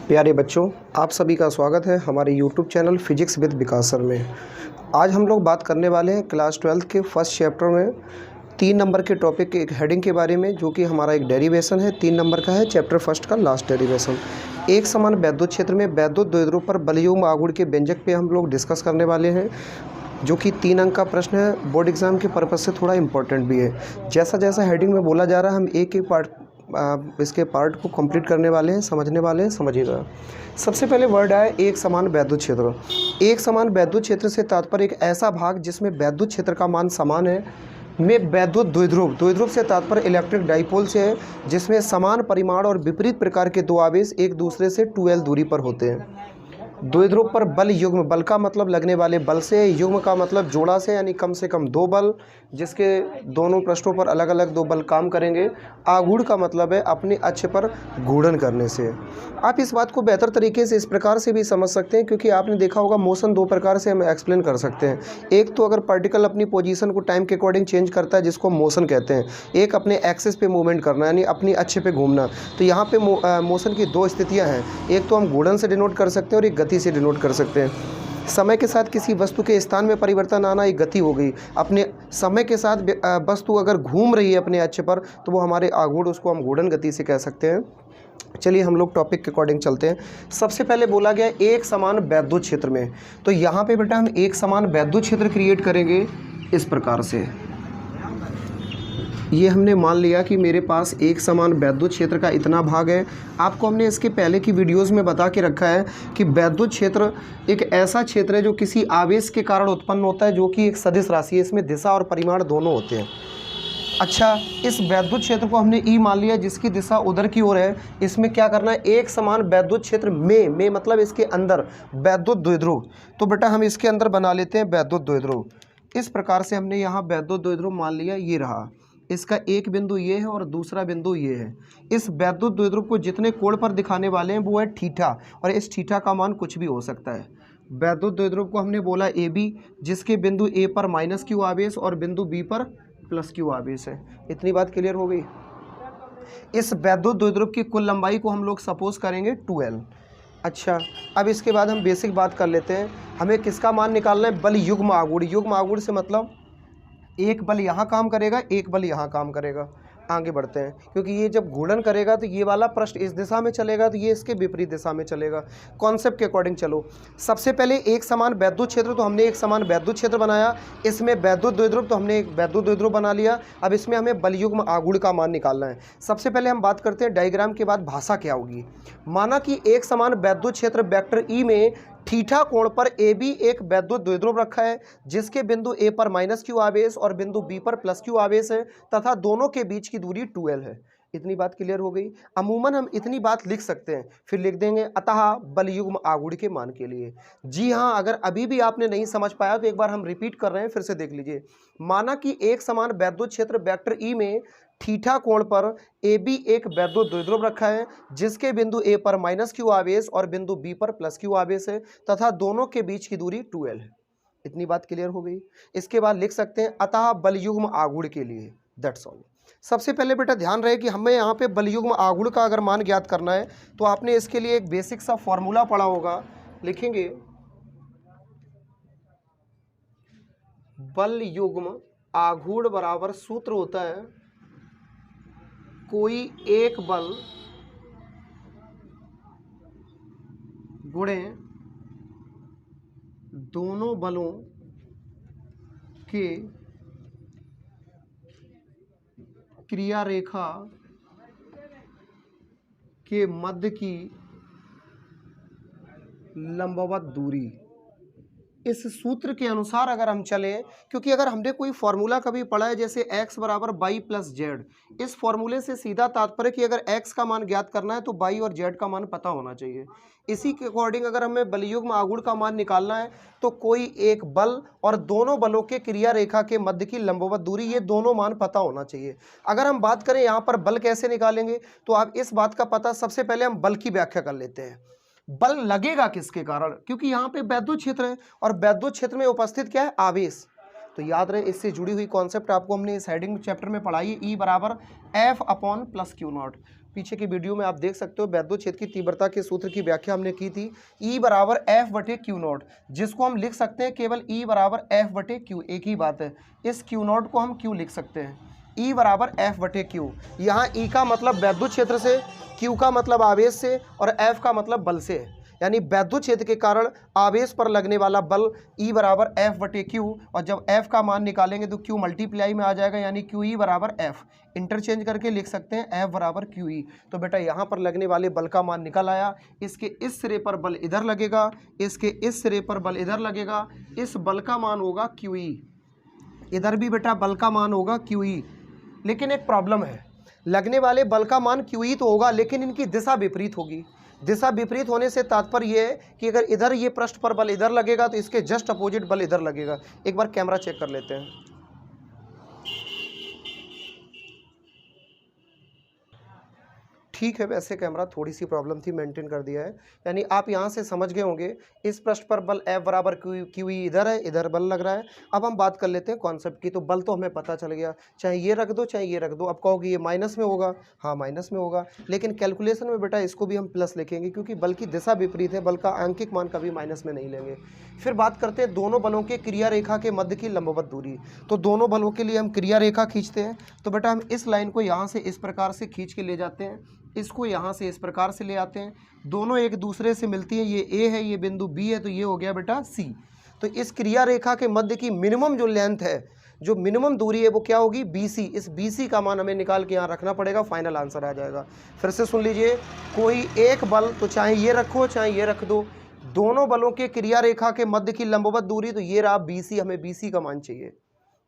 प्यारे बच्चों, आप सभी का स्वागत है हमारे YouTube channel physics with Vikas sir में। आज हम लोग बात करने वाले हैं क्लास 12 के फर्स्ट चैप्टर में 3 नंबर के टॉपिक के एक हेडिंग के बारे में, जो कि हमारा एक डेरिवेशन है। 3 नंबर का है चैप्टर फर्स्ट का लास्ट डेरिवेशन। एक समान वैद्युत क्षेत्र में वैद्युत द्विध्रुव पर बलयुग्म आघूर्ण के व्यंजक पे हम लोग डिस्कस करने वाले हैं, जो कि 3 अंक का प्रश्न है। बोर्ड एग्जाम के पर्पज़ से थोड़ा इंपॉर्टेंट भी है। जैसा जैसा हेडिंग में बोला जा रहा है, हम एक एक इसके पार्ट को कंप्लीट करने वाले हैं, समझने वाले हैं। समझिएगा। सबसे पहले वर्ड आया एक समान वैद्युत क्षेत्र। एक समान वैद्युत क्षेत्र से तात्पर्य एक ऐसा भाग जिसमें वैद्युत क्षेत्र का मान समान है, में वैद्युत द्विध्रुव। द्विध्रुव से तात्पर्य इलेक्ट्रिक डाइपोल से है, जिसमें समान परिमाण और विपरीत प्रकार के दो आवेश एक दूसरे से 2l दूरी पर होते हैं। द्विध्रुव पर बल युग्म, बल का मतलब लगने वाले बल से, युग्म का मतलब जोड़ा से, यानी कम से कम 2 बल जिसके दोनों पृष्ठों पर अलग अलग 2 बल काम करेंगे। आघूर्ण का मतलब है अपने अक्ष पर घूर्णन करने से। आप इस बात को बेहतर तरीके से इस प्रकार से भी समझ सकते हैं, क्योंकि आपने देखा होगा मोशन 2 प्रकार से हम एक्सप्लेन कर सकते हैं। एक तो अगर पार्टिकल अपनी पोजीशन को टाइम के अकॉर्डिंग चेंज करता है, जिसको मोशन कहते हैं। एक अपने एक्सिस पे मूवमेंट करना, यानी अपनी अक्ष पे घूमना। तो यहाँ पे मोशन की 2 स्थितियाँ हैं। एक तो हम घूर्णन से डिनोट कर सकते हैं और एक गति से डिनोट कर सकते हैं। समय के साथ किसी वस्तु के स्थान में परिवर्तन आना एक गति हो गई। अपने समय के साथ वस्तु अगर घूम रही है अपने अक्ष पर, तो वो हमारे आघूर्ण, उसको हम घूर्णन गति से कह सकते हैं। चलिए हम लोग टॉपिक के अकॉर्डिंग चलते हैं। सबसे पहले बोला गया एक समान वैद्युत क्षेत्र में, तो यहाँ पे बेटा हम एक समान वैद्युत क्षेत्र क्रिएट करेंगे इस प्रकार से। ये हमने मान लिया कि मेरे पास एक समान वैद्युत क्षेत्र का इतना भाग है। आपको हमने इसके पहले की वीडियोस में बता के रखा है कि वैद्युत क्षेत्र एक ऐसा क्षेत्र है जो किसी आवेश के कारण उत्पन्न होता है, जो कि एक सदिश राशि है। इसमें दिशा और परिमाण दोनों होते हैं। अच्छा, इस वैद्युत क्षेत्र को हमने ई मान लिया, जिसकी दिशा उधर की ओर है। इसमें क्या करना है, एक समान वैद्युत क्षेत्र में मतलब इसके अंदर वैद्युत द्विध्रुव। तो बेटा हम इसके अंदर बना लेते हैं वैद्युत द्विध्रुव। इस प्रकार से हमने यहाँ वैद्युत द्विध्रुव मान लिया। ये रहा, इसका एक बिंदु ये है और दूसरा बिंदु ये है। इस वैद्युत द्विध्रुव को जितने कोण पर दिखाने वाले हैं वो है थीटा, और इस थीटा का मान कुछ भी हो सकता है। वैद्युत द्विध्रुव को हमने बोला ए बी, जिसके बिंदु ए पर -q आवेश और बिंदु बी पर +q आवेश है। इतनी बात क्लियर हो गई। इस वैद्युत द्विध्रुव की कुल लंबाई को हम लोग सपोज करेंगे 2l। अच्छा, अब इसके बाद हम बेसिक बात कर लेते हैं। हमें किसका मान निकालना है, बल युग्म आघूर्ण। युग्म आघूर्ण से मतलब एक बल यहाँ काम करेगा, एक बल यहाँ काम करेगा। आगे बढ़ते हैं, क्योंकि ये जब घूर्णन करेगा तो ये वाला पृष्ठ इस दिशा में चलेगा, तो ये इसके विपरीत दिशा में चलेगा। कॉन्सेप्ट के अकॉर्डिंग चलो। सबसे पहले एक समान वैद्युत क्षेत्र, तो हमने एक समान वैद्युत क्षेत्र बनाया। इसमें वैद्युत द्विध्रुव, तो हमने एक वैद्युत द्विध्रुव बना लिया। अब इसमें हमें बल युग्म आघूर्ण का मान निकालना है। सबसे पहले हम बात करते हैं डायग्राम के बाद भाषा क्या होगी। माना कि एक समान वैद्युत क्षेत्र वेक्टर ई में थीटा कोण पर ए बी एक वैद्युत द्विध्रुव रखा है, जिसके बिंदु ए पर -q आवेश और बिंदु बी पर +q आवेश है, तथा दोनों के बीच की दूरी 2l है। इतनी बात क्लियर हो गई। अमूमन हम इतनी बात लिख सकते हैं, फिर लिख देंगे अतः बल युग्म आघूर्ण के मान के लिए। जी हाँ, अगर अभी भी आपने नहीं समझ पाया तो एक बार हम रिपीट कर रहे हैं, फिर से देख लीजिए। माना कि एक समान वैद्युत क्षेत्र वेक्टर ई में थीटा कोण पर ए बी एक वैद्युत द्विध्रुव रखा है, जिसके बिंदु ए पर -q आवेश और बिंदु बी पर +q आवेश है, तथा दोनों के बीच की दूरी 2l है। इतनी बात क्लियर हो गई। इसके बाद लिख सकते हैं अतः बल युग्म आघूर्ण के लिए। That's all. सबसे पहले बेटा ध्यान रहे कि हमें यहाँ पे बल युग्म आघूर्ण का अगर मान ज्ञात करना है, तो आपने इसके लिए एक बेसिक सा फॉर्मूला पढ़ा होगा। लिखेंगे बल युग्म आघूर्ण बराबर सूत्र होता है कोई एक बल गुणे दोनों बलों के क्रिया रेखा के मध्य की लंबवत दूरी। इस सूत्र के अनुसार अगर हम चलें, क्योंकि अगर हमने कोई फॉर्मूला कभी पढ़ा है, जैसे x बराबर y प्लस जेड, इस फॉर्मूले से सीधा तात्पर्य कि अगर x का मान ज्ञात करना है तो y और z का मान पता होना चाहिए। इसी के अकॉर्डिंग अगर हमें बल युग्म आघूर्ण का मान निकालना है, तो कोई एक बल और दोनों बलों के क्रिया रेखा के मध्य की लंबवत दूरी, ये दोनों मान पता होना चाहिए। अगर हम बात करें यहाँ पर बल कैसे निकालेंगे, तो आप इस बात का पता, सबसे पहले हम बल की व्याख्या कर लेते हैं। बल लगेगा किसके कारण, क्योंकि यहाँ पे वैद्युत क्षेत्र है, और वैद्युत क्षेत्र में उपस्थित क्या है, आवेश। तो याद रहे इससे जुड़ी हुई कॉन्सेप्ट आपको हमने इस हेडिंग चैप्टर में पढ़ाई है, E बराबर F upon plus Q not. पीछे की वीडियो में आप देख सकते हो वैद्युत क्षेत्र की तीव्रता के सूत्र की व्याख्या हमने की थी, E बराबर एफ बटे क्यू नॉट, जिसको हम लिख सकते हैं केवल E बराबर एफ बटे क्यू। एक ही बात है, इस क्यू नॉट को हम क्यू लिख सकते हैं, E बराबर एफ बटे क्यू। यहाँ E का मतलब वैद्युत क्षेत्र से, Q का मतलब आवेश से और F का मतलब बल से है। यानी वैद्युत क्षेत्र के कारण आवेश पर लगने वाला बल E बराबर एफ बटे क्यू, और जब F का मान निकालेंगे तो Q मल्टीप्लाई में आ जाएगा, यानी QE बराबर F। इंटरचेंज करके लिख सकते हैं F बराबर QE। तो बेटा यहाँ पर लगने वाले बल का मान निकल आया। इसके इस सिरे पर बल इधर लगेगा, इसके इस सिरे पर बल इधर लगेगा, इस बल का मान होगा QE। इधर भी बेटा बल का मान होगा QE, लेकिन एक प्रॉब्लम है, लगने वाले बल का मान QE तो होगा लेकिन इनकी दिशा विपरीत होगी। दिशा विपरीत होने से तात्पर्य ये है कि अगर इधर ये पृष्ठ पर बल इधर लगेगा तो इसके जस्ट अपोजिट बल इधर लगेगा। एक बार कैमरा चेक कर लेते हैं। ठीक है, वैसे कैमरा थोड़ी सी प्रॉब्लम थी, मेंटेन कर दिया है। यानी आप यहाँ से समझ गए होंगे इस पृष्ठ पर बल F बराबर QE इधर है, इधर बल लग रहा है। अब हम बात कर लेते हैं कॉन्सेप्ट की। तो बल तो हमें पता चल गया, चाहे ये रख दो चाहे ये रख दो। अब कहोगे ये माइनस में होगा, हाँ माइनस में होगा, लेकिन कैलकुलेशन में बेटा इसको भी हम प्लस लिखेंगे क्योंकि बल की दिशा विपरीत है, बल का आंकिक मान कभी माइनस में नहीं लेंगे। फिर बात करते हैं दोनों बलों के क्रिया रेखा के मध्य की लंबवत दूरी। तो दोनों बलों के लिए हम क्रिया रेखा खींचते हैं। तो बेटा हम इस लाइन को यहाँ से इस प्रकार से खींच के ले जाते हैं, इसको यहाँ से इस प्रकार से ले आते हैं, दोनों एक दूसरे से मिलती हैं। ये A है, ये बिंदु B है, तो ये हो गया बेटा C। तो इस क्रिया रेखा के मध्य की मिनिमम जो लेंथ है, जो मिनिमम दूरी है वो क्या होगी, BC। इस BC का मान हमें निकाल के यहाँ रखना पड़ेगा, फाइनल आंसर आ जाएगा। फिर से सुन लीजिए, कोई एक बल, तो चाहे ये रखो चाहे ये रख दो, दोनों बलों के क्रिया रेखा के मध्य की लंबवत दूरी, तो ये रहा BC, हमें BC का मान चाहिए।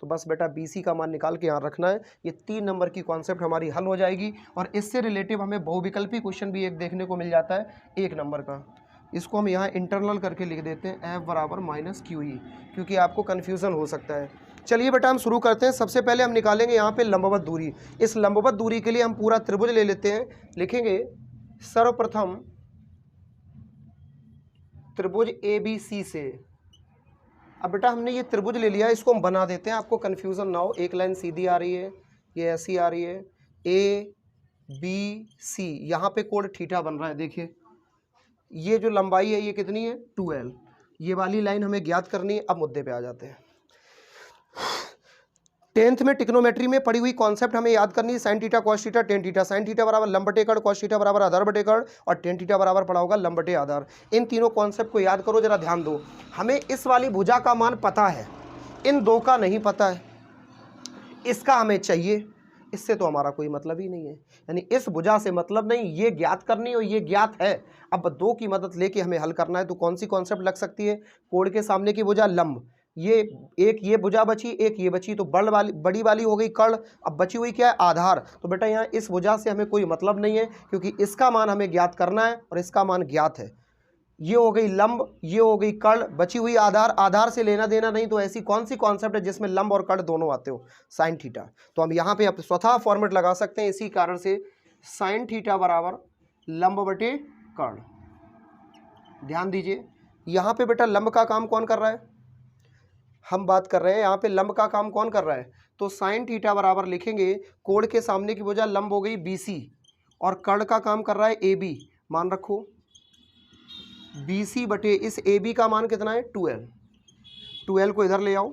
तो बस बेटा BC का मान निकाल के यहाँ रखना है। ये 3 नंबर की कॉन्सेप्ट हमारी हल हो जाएगी। और इससे रिलेटिव हमें बहुविकल्पी क्वेश्चन भी एक देखने को मिल जाता है 1 नंबर का। इसको हम यहाँ इंटरनल करके लिख देते हैं F बराबर माइनस QE, क्योंकि आपको कन्फ्यूज़न हो सकता है। चलिए बेटा हम शुरू करते हैं। सबसे पहले हम निकालेंगे यहाँ पे लंबवत दूरी। इस लंबवत दूरी के लिए हम पूरा त्रिभुज ले लेते हैं। लिखेंगे सर्वप्रथम त्रिभुज ABC से। अब बेटा हमने ये त्रिभुज ले लिया, इसको हम बना देते हैं, आपको कन्फ्यूज़न ना हो। एक लाइन सीधी आ रही है, ये ऐसी आ रही है, ABC, यहाँ पे कोण थीटा बन रहा है। देखिए ये जो लंबाई है ये कितनी है, 2L। ये वाली लाइन हमें ज्ञात करनी है। अब मुद्दे पे आ जाते हैं। 10th में टिक्नोमेट्री में पड़ी हुई कॉन्सेप्ट हमें याद करनी है, sine theta cos theta tan theta. Sign theta बराबर लंब बटे कर्ण, कॉस थीटा बराबर आधार बटे कर्ण, और टेन थीटा बराबर पड़ा होगा लंब बटे आधार। इन तीनों कॉन्सेप्ट को याद करो, जरा ध्यान दो। हमें इस वाली भुजा का मान पता है, इन दो का नहीं पता है, इसका हमें चाहिए, इससे तो हमारा कोई मतलब ही नहीं है। यानी इस भुजा से मतलब नहीं, ये ज्ञात करनी और ये ज्ञात है। अब दो की मदद लेके हमें हल करना है। तो कौन सी कॉन्सेप्ट लग सकती है, कोण के सामने की भुजा लंब, ये एक ये भुजा बची, एक ये बची, तो बड़ी वाली हो गई कर्ण। अब बची हुई क्या है, आधार। तो बेटा यहाँ इस भुजा से हमें कोई मतलब नहीं है, क्योंकि इसका मान हमें ज्ञात करना है और इसका मान ज्ञात है। ये हो गई लंब, ये हो गई कर्ण, बची हुई आधार। आधार से लेना देना नहीं, तो ऐसी कौन सी कॉन्सेप्ट है जिसमें लंब और कर्ण दोनों आते हो, साइन थीटा। तो हम यहाँ पे अब स्वतः फॉर्मेट लगा सकते हैं। इसी कारण से साइन थीटा बराबर लंब बटे कर्ण। ध्यान दीजिए, यहाँ पे बेटा लंब का काम कौन कर रहा है, हम बात कर रहे हैं यहाँ पे लंब का काम कौन कर रहा है। तो साइन थीटा बराबर लिखेंगे, कोण के सामने की भुजा लंब हो गई BC, और कर्ण का काम कर रहा है AB। मान रखो BC बटे इस AB का मान कितना है, 2L। 2L को इधर ले आओ,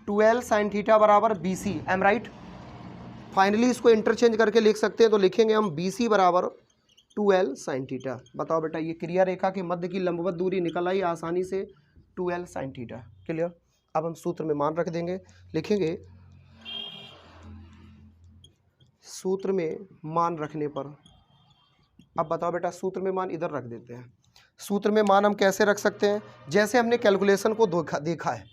2L साइन थीटा बराबर BC। Am right. फाइनली इसको इंटरचेंज करके लिख सकते हैं। तो लिखेंगे हम BC बराबर 2L साइन थीटा। बताओ बेटा, ये क्रिया रेखा के मध्य की लंबवत दूरी निकल आई आसानी से, 2L साइन थीटा। क्लियर। अब हम सूत्र में मान रख देंगे। लिखेंगे सूत्र में मान रखने पर, अब बताओ बेटा सूत्र में मान इधर रख देते हैं। सूत्र में मान हम कैसे रख सकते हैं, जैसे हमने कैलकुलेशन को देखा है,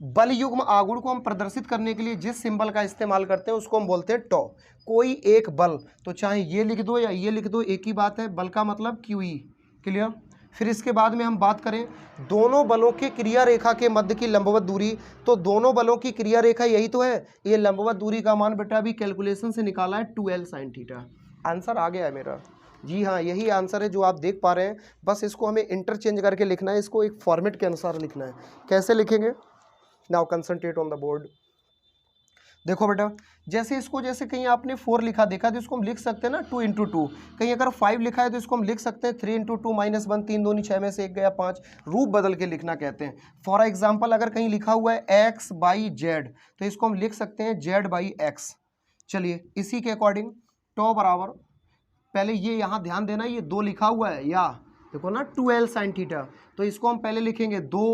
बल युग्म आघूर्ण को हम प्रदर्शित करने के लिए जिस सिंबल का इस्तेमाल करते हैं उसको हम बोलते हैं टॉ। कोई एक बल, तो चाहे ये लिख दो या ये लिख दो, एक ही बात है, बल का मतलब QE। क्लियर। फिर इसके बाद में हम बात करें दोनों बलों के क्रिया रेखा के मध्य की लंबवत दूरी। तो दोनों बलों की क्रिया रेखा यही तो है, ये लंबवत दूरी का मान बेटा अभी कैलकुलेशन से निकाला है 2L साइन थीटा। आंसर आ गया है मेरा, जी हाँ यही आंसर है जो आप देख पा रहे हैं। बस इसको हमें इंटरचेंज करके लिखना है, इसको एक फॉर्मेट के अनुसार लिखना है। कैसे लिखेंगे, now concentrate on the board. देखो बेटा, जैसे इसको जैसे कहीं आपने 4 लिखा देखा तो इसको हम लिख सकते हैं ना 2 × 2। कहीं अगर 5 लिखा है तो इसको हम लिख सकते हैं 3 × 2 -1, 3 दूनी 6 में से 1 गया 5। रूप बदल के लिखना कहते हैं। फॉर एग्जाम्पल अगर कहीं लिखा हुआ है x/z तो इसको हम लिख सकते हैं z/x। चलिए इसी के अकॉर्डिंग टॉ बराबर, पहले ये यहाँ ध्यान देना, ये 2 लिखा हुआ है या देखो ना 2l sin थीटा, तो इसको हम पहले लिखेंगे 2,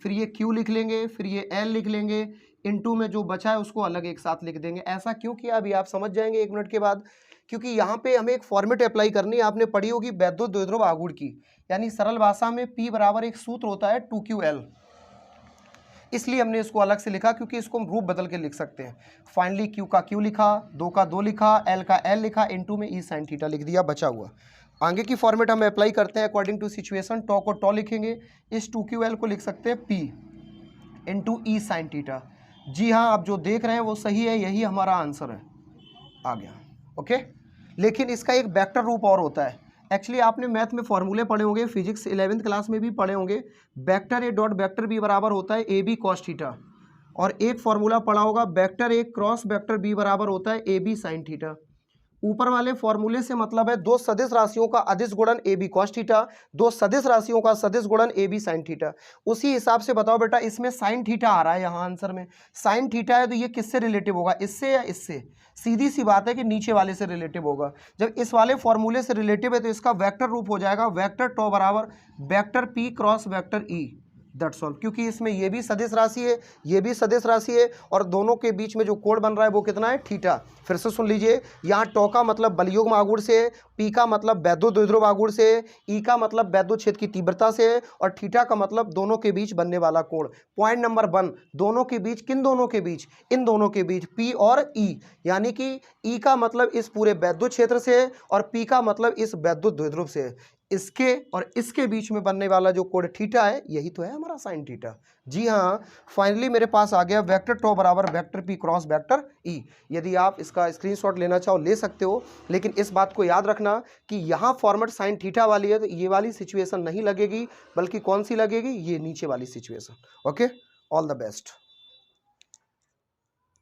फिर ये q लिख लेंगे, फिर ये l लिख लेंगे, इनटू में जो बचा है उसको अलग एक साथ लिख देंगे। ऐसा क्यों किया अभी आप समझ जाएंगे 1 मिनट के बाद, क्योंकि यहाँ पे हमें एक फॉर्मेट अप्लाई करनी है। आपने पढ़ी होगी वैद्युत द्विध्रुव आघूर्ण की, यानी सरल भाषा में P बराबर एक सूत्र होता है 2ql, इसलिए हमने इसको अलग से लिखा क्योंकि इसको हम रूप बदल के लिख सकते हैं। फाइनली q का q लिखा, 2 का 2 लिखा, l का l लिखा, इनटू में e sin थीटा लिख दिया, बचा हुआ। आगे की फॉर्मेट हम अप्लाई करते हैं अकॉर्डिंग टू सिचुएशन। टॉ को टॉ लिखेंगे, इस 2ql को लिख सकते हैं p इंटू ई साइन थीटा। जी हाँ, आप जो देख रहे हैं वो सही है, यही हमारा आंसर है, आ गया। ओके, लेकिन इसका एक वेक्टर रूप और होता है। एक्चुअली आपने मैथ में फॉर्मूले पढ़े होंगे, फिजिक्स 11वीं क्लास में भी पढ़े होंगे। Vector A dot vector B बराबर होता है ए बी कॉस थीटा, और एक फॉर्मूला पढ़ा होगा vector A cross vector B बराबर होता है ए बी साइन थीटा। ऊपर वाले फॉर्मूले से मतलब है दो सदिश राशियों का अदिश गुणन ए बी कॉस थीटा, दो सदिश राशियों का सदिश गुणन ए बी साइन थीटा। उसी हिसाब से बताओ बेटा, इसमें साइन थीटा आ रहा है यहाँ आंसर में, साइन थीटा है तो ये किससे रिलेटिव होगा, इससे या इससे? सीधी सी बात है कि नीचे वाले से रिलेटिव होगा। जब इस वाले फॉर्मूले से रिलेटिव है तो इसका वेक्टर रूप हो जाएगा वेक्टर टॉ बराबर vector P cross vector E, that's all. क्योंकि इसमें ये भी सदिश राशि है, ये भी सदिश राशि है, और दोनों के बीच में जो कोण बन रहा है वो कितना है, थीटा। फिर से सुन लीजिए, यहाँ टॉ का मतलब बलयुग्म आघूर्ण से, पी का मतलब वैद्युत द्विध्रुव आघूर्ण से, ई का मतलब वैद्युत क्षेत्र की तीव्रता से, और थीटा का मतलब दोनों के बीच बनने वाला कोण। पॉइंट नंबर 1, दोनों के बीच, किन दोनों के बीच, इन दोनों के बीच, पी और ई, यानी कि ई का मतलब इस पूरे वैद्युत क्षेत्र से और पी का मतलब इस वैद्युत द्विध्रुव से। इसके और इसके बीच में बनने वाला जो कोण थीटा है, यही तो है हमारा साइन थीटा। जी हाँ, फाइनली मेरे पास आ गया वेक्टर टॉ बराबर vector P cross vector E. यदि आप इसका स्क्रीनशॉट लेना चाहो ले सकते हो, लेकिन इस बात को याद रखना कि यहाँ फॉर्मेट साइन थीटा वाली है तो ये वाली सिचुएशन नहीं लगेगी, बल्कि कौन सी लगेगी, ये नीचे वाली situation. Okay, all the best.